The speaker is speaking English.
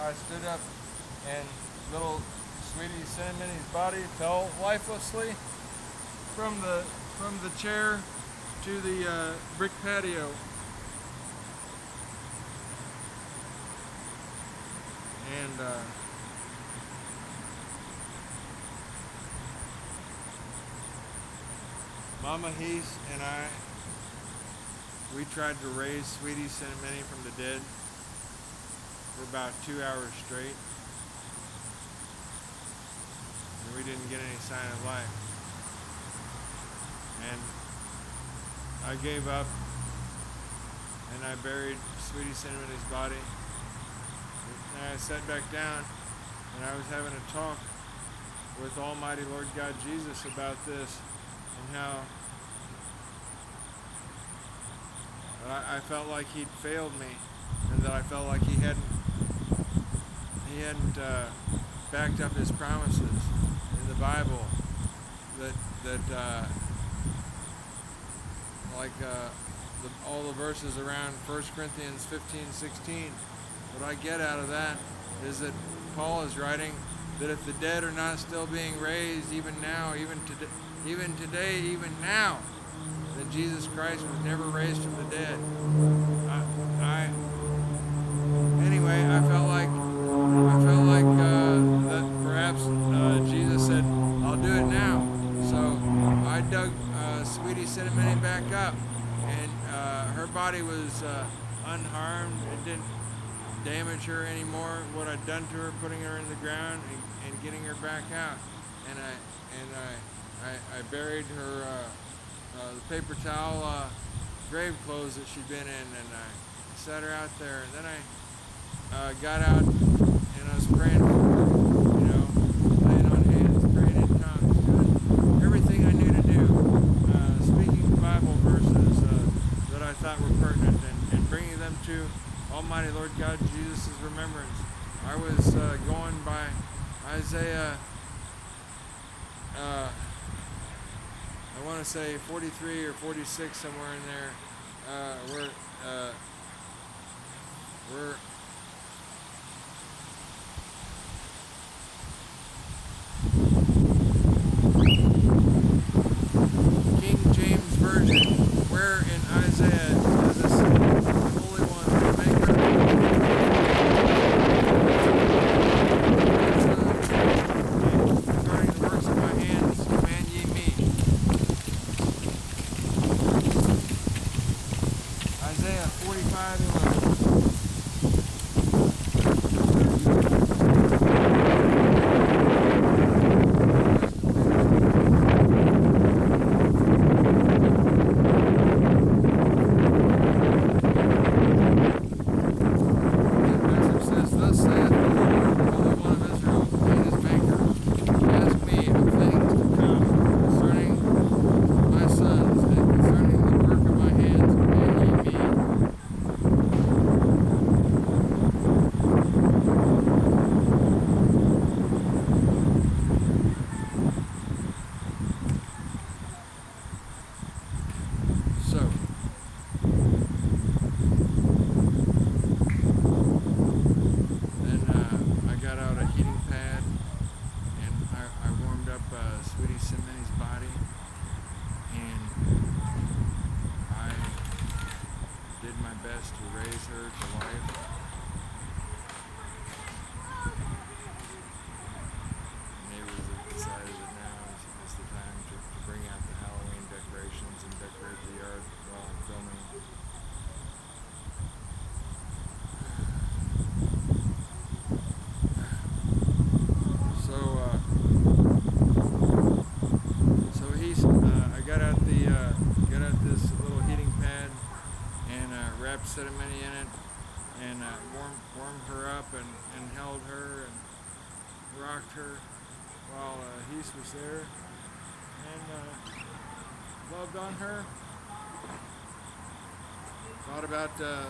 I stood up, and little Sweety Cinnamini's body fell lifelessly from the chair to the brick patio. And Mama Heis and we tried to raise Sweety Cinnamini from the dead for about 2 hours straight, and we didn't get any sign of life. And I gave up, and I buried Sweety Cinnamini's body. And I sat back down, and I was having a talk with Almighty Lord God Jesus about this, and how I felt like he'd failed me, and that I felt like he hadn't backed up his promises in the Bible. All the verses around 1 Corinthians 15:16. What I get out of that is that Paul is writing that if the dead are not still being raised, even now, even today, even now, that Jesus Christ was never raised from the dead. Anyway, I felt like that perhaps Jesus said, "I'll do it now." So I dug Sweety Cinnamini back up, and her body was unharmed. It didn't damage her anymore. What I'd done to her, putting her in the ground and getting her back out, and I buried her the paper towel grave clothes that she'd been in, and I set her out there. And then I got out and I was praying for her, laying on hands, praying in tongues, doing everything I knew to do, speaking Bible verses that I thought were pertinent, and bringing them to Almighty Lord God Jesus' remembrance. I was going by Isaiah, I want to say 43 or 46, somewhere in there, where King James Version, where in Isaiah does this Holy One, the Maker, regarding the works of my hands, command ye me. Isaiah 45:11. Sweety Cinnamini's body, and I did my best to raise her to life. Neighbors have decided that now is the time to bring out the Halloween decorations and decorate the yard while I'm filming. Wrapped Cinnamini in it, and warmed her up, and held her and rocked her while Heis was there, and loved on her. Thought about the